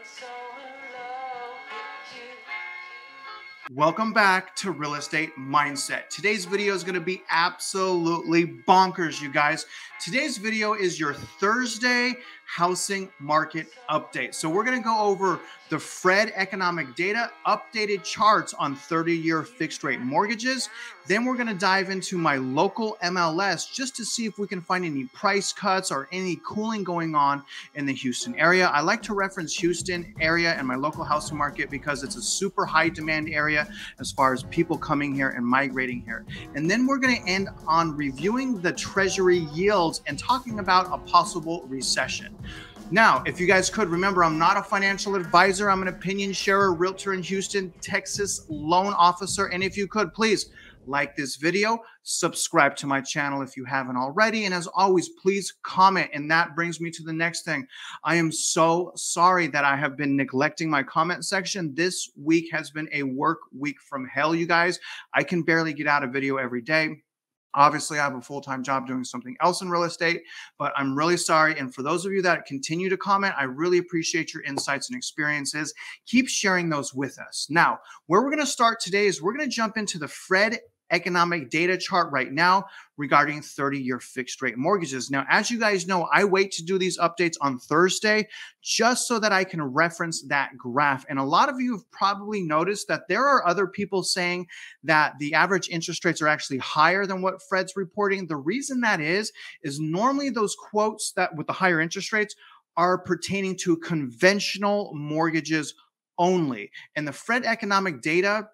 so in love with you. Welcome back to Real Estate Mindset. Today's video is going to be absolutely bonkers, you guys. Today's video is your Thursday housing market update. So we're going to go over the Fred economic data, updated charts on 30-year fixed rate mortgages. Then we're going to dive into my local MLS just to see if we can find any price cuts or any cooling going on in the Houston area. I like to reference Houston area and my local housing market because it's a super high demand area as far as people coming here and migrating here. And then we're going to end on reviewing the Treasury yields and talking about a possible recession. Now, if you guys could remember, I'm not a financial advisor. I'm an opinion sharer, realtor in Houston, Texas, loan officer. And if you could, please like this video, subscribe to my channel if you haven't already. And as always, please comment. And that brings me to the next thing. I am so sorry that I have been neglecting my comment section. This week has been a work week from hell, you guys. I can barely get out a video every day. Obviously, I have a full-time job doing something else in real estate, but I'm really sorry. And for those of you that continue to comment, I really appreciate your insights and experiences. Keep sharing those with us. Now, where we're going to start today is we're going to jump into the Fred economic data chart right now regarding 30-year fixed rate mortgages. Now, as you guys know, I wait to do these updates on Thursday just so that I can reference that graph. And a lot of you have probably noticed that there are other people saying that the average interest rates are actually higher than what Fred's reporting. The reason that is normally those quotes that with the higher interest rates are pertaining to conventional mortgages only. And the Fred economic data,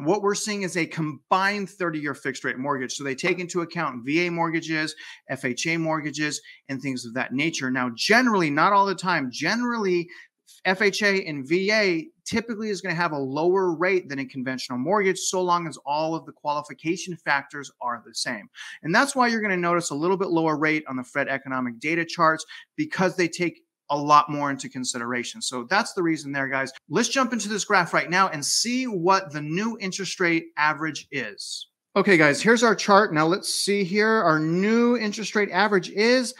what we're seeing is a combined 30-year fixed rate mortgage. So they take into account VA mortgages, FHA mortgages, and things of that nature. Now, generally, not all the time, generally, FHA and VA typically is going to have a lower rate than a conventional mortgage, so long as all of the qualification factors are the same. And that's why you're going to notice a little bit lower rate on the Fred economic data charts, because they take a lot more into consideration. So that's the reason there, guys. Let's jump into this graph right now and see what the new interest rate average is. Okay, guys, here's our chart. Now let's see here. Our new interest rate average is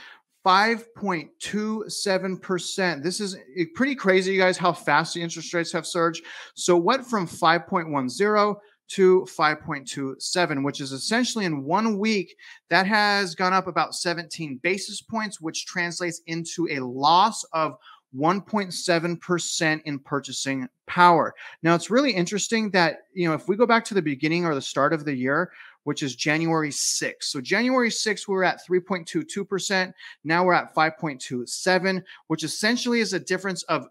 5.27%. This is pretty crazy, you guys, how fast the interest rates have surged. So what from 5.10 to 5.27, which is essentially in 1 week, that has gone up about 17 basis points, which translates into a loss of 1.7% in purchasing power. Now, it's really interesting that, if we go back to the beginning or the start of the year, which is January 6th. So January 6th, we were at 3.22%. Now we're at 5.27, which essentially is a difference of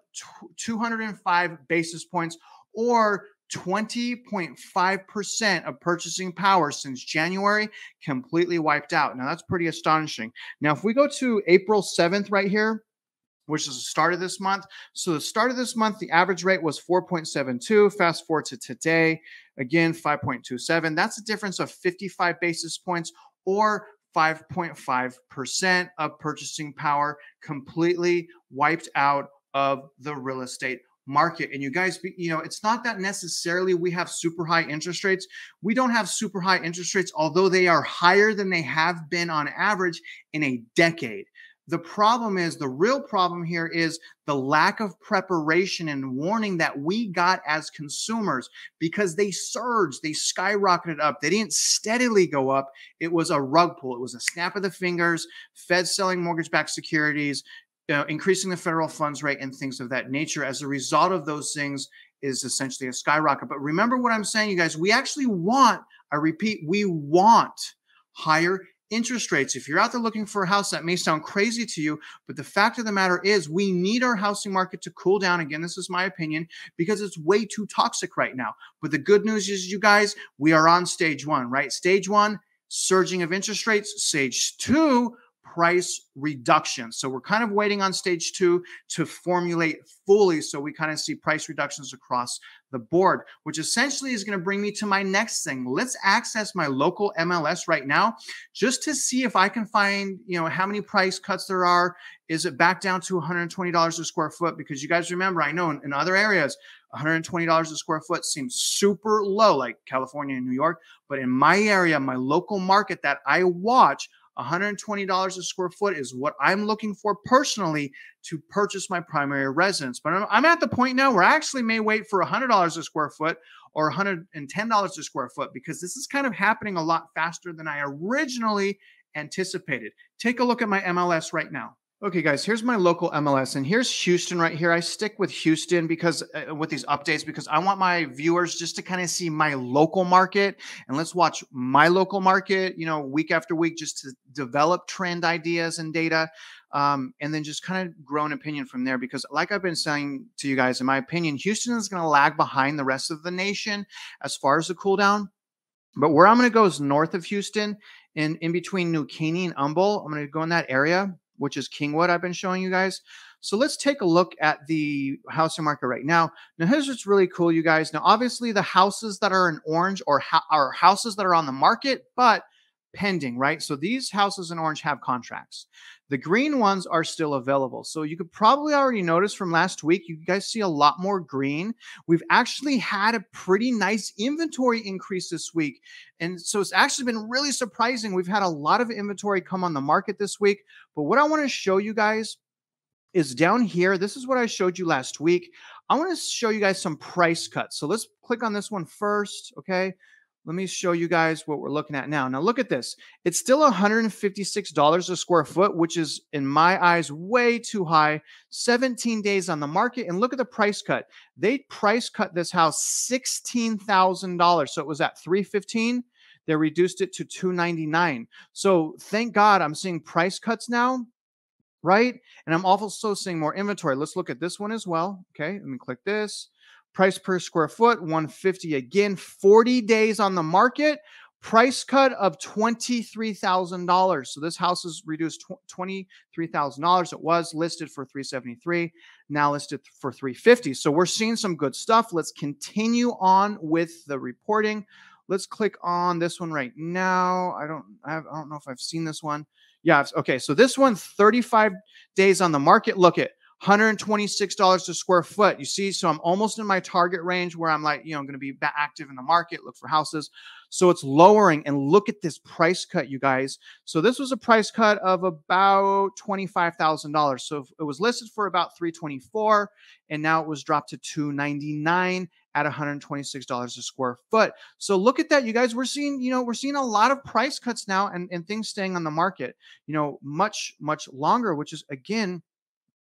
205 basis points, or 20.5% of purchasing power since January completely wiped out. Now, that's pretty astonishing. Now, if we go to April 7th right here, which is the start of this month. So the start of this month, the average rate was 4.72. Fast forward to today, again, 5.27. That's a difference of 55 basis points, or 5.5% of purchasing power completely wiped out of the real estate market. And you guys, it's not that necessarily we have super high interest rates. We don't have super high interest rates, although they are higher than they have been on average in a decade. The problem is, the real problem here is the lack of preparation and warning that we got as consumers, because they surged, they skyrocketed up. They didn't steadily go up. It was a rug pull. It was a snap of the fingers, Fed selling mortgage-backed securities, increasing the federal funds rate, and things of that nature. As a result of those things is essentially a skyrocket. But remember what I'm saying, you guys, we actually want, I repeat, we want higher interest rates. If you're out there looking for a house, that may sound crazy to you, but the fact of the matter is we need our housing market to cool down. Again, this is my opinion, because it's way too toxic right now. But the good news is, you guys, we are on stage one, right? Stage one, surging of interest rates. Stage two, price reduction. So we're kind of waiting on stage two to formulate fully, so we kind of see price reductions across the board, which essentially is going to bring me to my next thing. Let's access my local MLS right now just to see if I can find, how many price cuts there are. Is it back down to $120 a square foot? Because you guys remember, I know in other areas, $120 a square foot seems super low, like California and New York. But in my area, my local market that I watch, $120 a square foot is what I'm looking for personally to purchase my primary residence. But I'm at the point now where I actually may wait for $100 a square foot or $110 a square foot, because this is kind of happening a lot faster than I originally anticipated. Take a look at my MLS right now. Okay, guys, here's my local MLS, and here's Houston right here. I stick with Houston because with these updates, because I want my viewers just to kind of see my local market, and let's watch my local market, week after week, just to develop trend ideas and data, and then just kind of grow an opinion from there. Because like I've been saying to you guys, in my opinion, Houston is going to lag behind the rest of the nation as far as the cool down. But where I'm going to go is north of Houston, in between New Caney and Humble. I'm going to go in that area, which is Kingwood I've been showing you guys. So let's take a look at the housing market right now. Now, here's what's really cool, you guys. Now, obviously, the houses that are in orange are houses that are on the market, but pending, right? So these houses in orange have contracts. The green ones are still available. So you could probably already notice from last week, you guys see a lot more green. We've actually had a pretty nice inventory increase this week. And so it's actually been really surprising. We've had a lot of inventory come on the market this week. But what I want to show you guys is down here. This is what I showed you last week. I want to show you guys some price cuts. So let's click on this one first, okay? Let me show you guys what we're looking at now. Now, look at this. It's still $156 a square foot, which is, in my eyes, way too high. 17 days on the market. And look at the price cut. They price cut this house $16,000. So it was at $315. They reduced it to $299. So thank God I'm seeing price cuts now, right? And I'm also seeing more inventory. Let's look at this one as well. Okay, let me click this. Price per square foot, $150 again. 40 days on the market. Price cut of $23,000. So this house is reduced $23,000. It was listed for $373, now listed for $350. So we're seeing some good stuff. Let's continue on with the reporting. Let's click on this one right now. I don't know if I've seen this one. Yeah, okay. So this one, 35 days on the market. Look at $126 a square foot. You see, so I'm almost in my target range where I'm like, going to be active in the market, look for houses. So it's lowering, and look at this price cut, you guys. So this was a price cut of about $25,000. So it was listed for about $324, and now it was dropped to $299 at $126 a square foot. So look at that, you guys. We're seeing a lot of price cuts now, and things staying on the market, much, much longer, which is, again,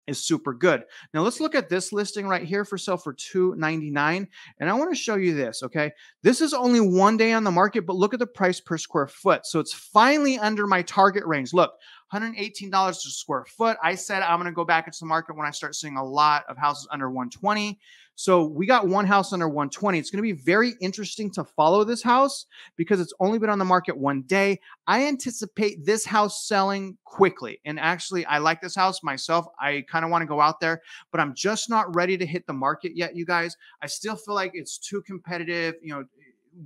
is super good. Now let's look at this listing right here for sale for $299. And I want to show you this, okay? This is only 1 day on the market, but look at the price per square foot. So it's finally under my target range. Look, $118 a square foot. I said I'm going to go back into the market when I start seeing a lot of houses under 120. So we got one house under 120. It's going to be very interesting to follow this house because it's only been on the market 1 day. I anticipate this house selling quickly. And actually, I like this house myself. I kind of want to go out there, but I'm just not ready to hit the market yet, you guys. I still feel like it's too competitive.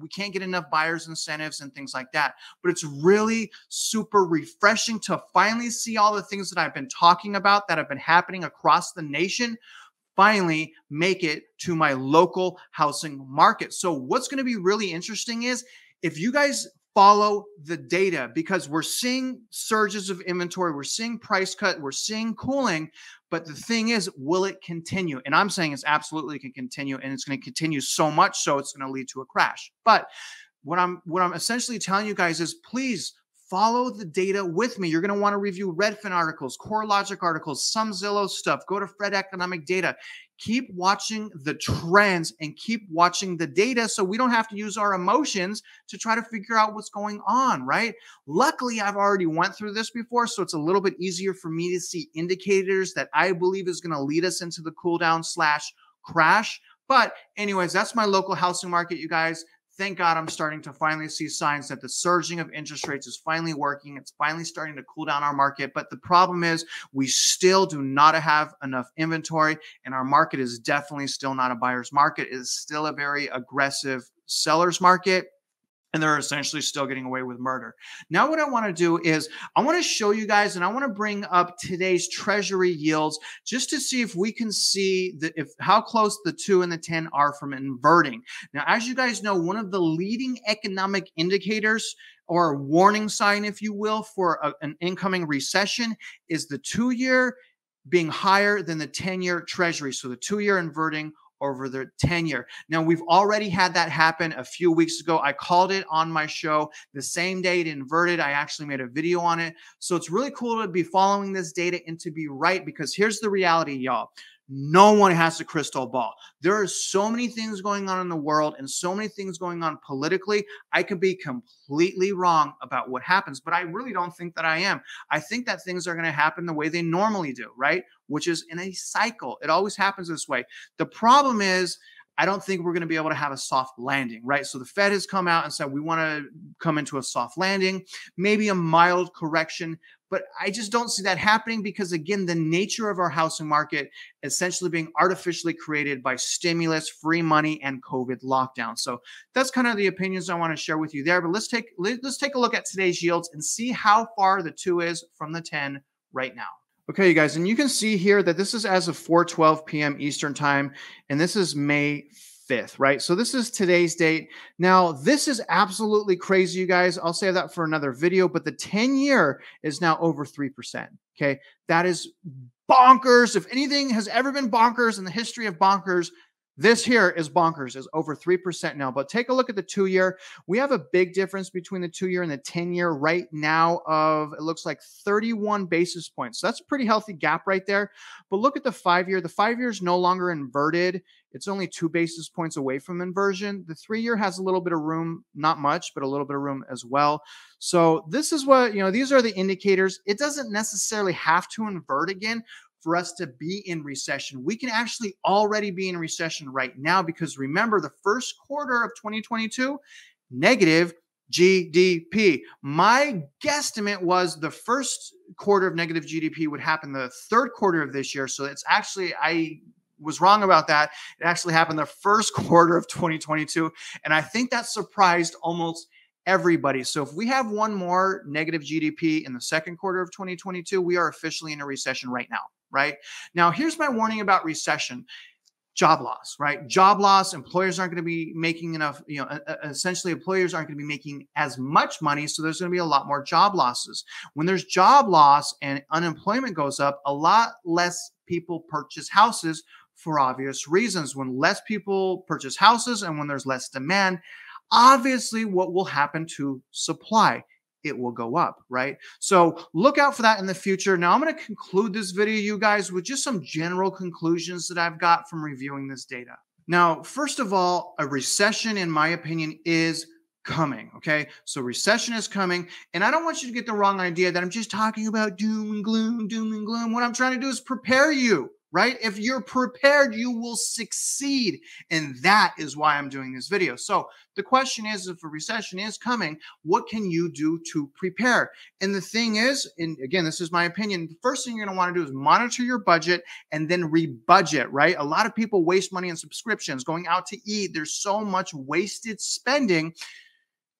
We can't get enough buyers incentives and things like that. But it's really super refreshing to finally see all the things that I've been talking about that have been happening across the nation finally make it to my local housing market. So what's going to be really interesting is if you guys follow the data, because we're seeing surges of inventory, we're seeing price cut, we're seeing cooling, but the thing is, will it continue? And I'm saying it's absolutely can continue, and it's going to continue so much so it's going to lead to a crash. But what I'm essentially telling you guys is, please follow the data with me. You're going to want to review Redfin articles, CoreLogic articles, some Zillow stuff. Go to Fred Economic Data. Keep watching the trends and keep watching the data so we don't have to use our emotions to try to figure out what's going on, right? Luckily, I've already went through this before, so it's a little bit easier for me to see indicators that I believe is going to lead us into the cool down / crash. But anyways, that's my local housing market, you guys. Thank God I'm starting to finally see signs that the surging of interest rates is finally working. It's finally starting to cool down our market. But the problem is we still do not have enough inventory, and our market is definitely still not a buyer's market. It is still a very aggressive seller's market. and they're essentially still getting away with murder. Now, what I want to do is I want to show you guys, and I want to bring up today's Treasury yields just to see if we can see how close the 2 and the 10 are from inverting. Now, as you guys know, one of the leading economic indicators or warning sign, if you will, for an incoming recession is the 2-year being higher than the 10-year Treasury. So the 2-year inverting over the 10-year. Now, we've already had that happen a few weeks ago. I called it on my show the same day it inverted. I actually made a video on it. So it's really cool to be following this data and to be right, because here's the reality, y'all. No one has a crystal ball. There are so many things going on in the world and so many things going on politically. I could be completely wrong about what happens, but I really don't think that I am. I think that things are going to happen the way they normally do, right? Which is in a cycle. It always happens this way. The problem is, I don't think we're going to be able to have a soft landing, right? So the Fed has come out and said, we want to come into a soft landing, maybe a mild correction, but I just don't see that happening because, again, the nature of our housing market essentially being artificially created by stimulus, free money, and COVID lockdown. So that's kind of the opinions I want to share with you there. But let's take a look at today's yields and see how far the 2 is from the 10 right now. Okay, you guys, and you can see here that this is as of 4:12 p.m. Eastern time, and this is May 5th, right? So this is today's date. Now, this is absolutely crazy, you guys. I'll save that for another video, but the 10-year is now over 3%, okay? That is bonkers. If anything has ever been bonkers in the history of bonkers, this here is bonkers, is over 3% now. But take a look at the 2-year. We have a big difference between the 2-year and the 10-year right now of, it looks like 31 basis points. So that's a pretty healthy gap right there. But look at the 5-year. The 5-year is no longer inverted. It's only 2 basis points away from inversion. The 3-year has a little bit of room, not much, but a little bit of room as well. So this is what, these are the indicators. It doesn't necessarily have to invert again for us to be in recession. We can actually already be in recession right now, because remember, the first quarter of 2022, negative GDP. My guesstimate was the first quarter of negative GDP would happen the third quarter of this year. So it's actually, I was wrong about that. It actually happened the first quarter of 2022. And I think that surprised almost everybody. So if we have one more negative GDP in the second quarter of 2022, we are officially in a recession right now, right? Now, here's my warning about recession. Job loss, right? Job loss, employers aren't going to be making enough, essentially employers aren't going to be making as much money. So there's going to be a lot more job losses. When there's job loss and unemployment goes up, a lot less people purchase houses for obvious reasons. When less people purchase houses and when there's less demand, obviously what will happen to supply? It will go up, right? So look out for that in the future. Now I'm going to conclude this video, you guys, with just some general conclusions that I've got from reviewing this data. Now, first of all, a recession, in my opinion, is coming, okay? So recession is coming, and I don't want you to get the wrong idea that I'm just talking about doom and gloom, doom and gloom. What I'm trying to do is prepare you, right? If you're prepared, you will succeed. And that is why I'm doing this video. So the question is, if a recession is coming, what can you do to prepare? And the thing is, and again, this is my opinion, the first thing you're going to want to do is monitor your budget and then rebudget, right? A lot of people waste money on subscriptions, going out to eat. There's so much wasted spending.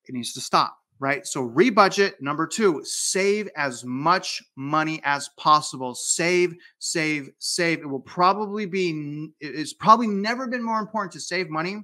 It needs to stop. Right? So rebudget. Number 2, save as much money as possible. Save, save, save. It's probably never been more important to save money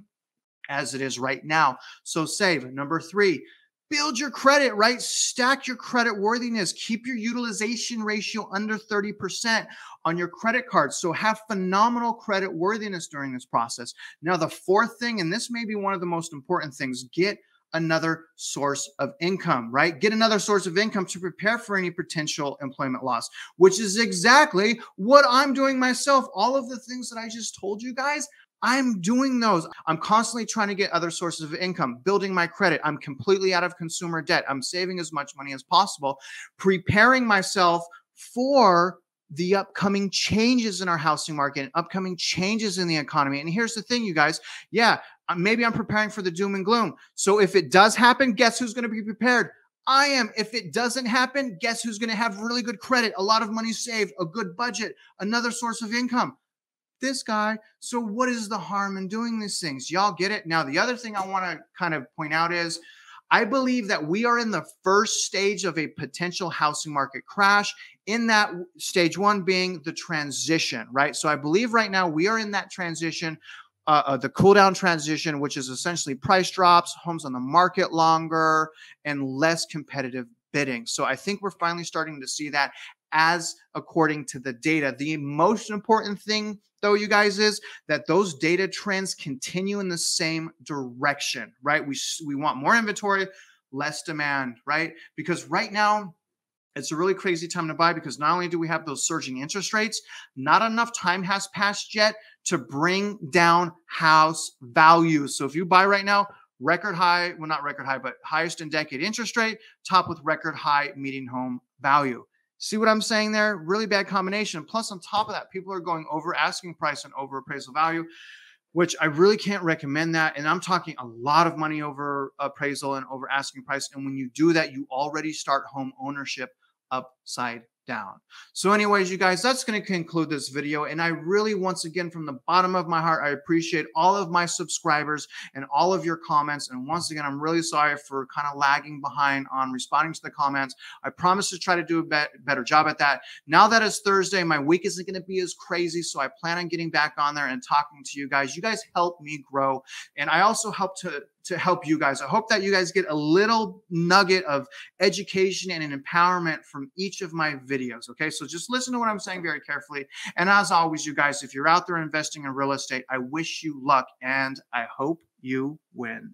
as it is right now. So save. Number 3, build your credit, right? Stack your credit worthiness. Keep your utilization ratio under 30% on your credit card. So have phenomenal credit worthiness during this process. Now, the 4th thing, and this may be one of the most important things, get another source of income, right? Get another source of income to prepare for any potential employment loss, which is exactly what I'm doing myself. All of the things that I just told you guys, I'm doing those. I'm constantly trying to get other sources of income, building my credit. I'm completely out of consumer debt. I'm saving as much money as possible, preparing myself for the upcoming changes in our housing market and upcoming changes in the economy. And here's the thing, you guys. Yeah, maybe I'm preparing for the doom and gloom. So if it does happen, guess who's going to be prepared? I am. If it doesn't happen, guess who's going to have really good credit, a lot of money saved, a good budget, another source of income? This guy. So what is the harm in doing these things? Y'all get it? Now, the other thing I want to kind of point out is I believe that we are in the first stage of a potential housing market crash, in that stage one being the transition, right? So I believe right now we are in that transition, the cool down transition, which is essentially price drops, homes on the market longer, and less competitive bidding. So I think we're finally starting to see that, as according to the data. The most important thing, though, you guys, is that those data trends continue in the same direction, right? We want more inventory, less demand, right? Because right now, it's a really crazy time to buy, because not only do we have those surging interest rates, not enough time has passed yet to bring down house values. So if you buy right now, record high, well, not record high, but highest in decade interest rate, top with record high median home value. See what I'm saying there? Really bad combination. Plus, on top of that, people are going over asking price and over appraisal value, which I really can't recommend that. And I'm talking a lot of money over appraisal and over asking price. And when you do that, you already start home ownership upside down. So anyways, you guys, that's going to conclude this video. And I really, once again, from the bottom of my heart, I appreciate all of my subscribers and all of your comments. And once again, I'm really sorry for kind of lagging behind on responding to the comments. I promise to try to do a better job at that. Now that it's Thursday, my week isn't going to be as crazy. So I plan on getting back on there and talking to you guys. You guys help me grow. And I also help to help you guys. I hope that you guys get a little nugget of education and an empowerment from each of my videos. Okay, so just listen to what I'm saying very carefully. And as always, you guys, if you're out there investing in real estate, I wish you luck and I hope you win.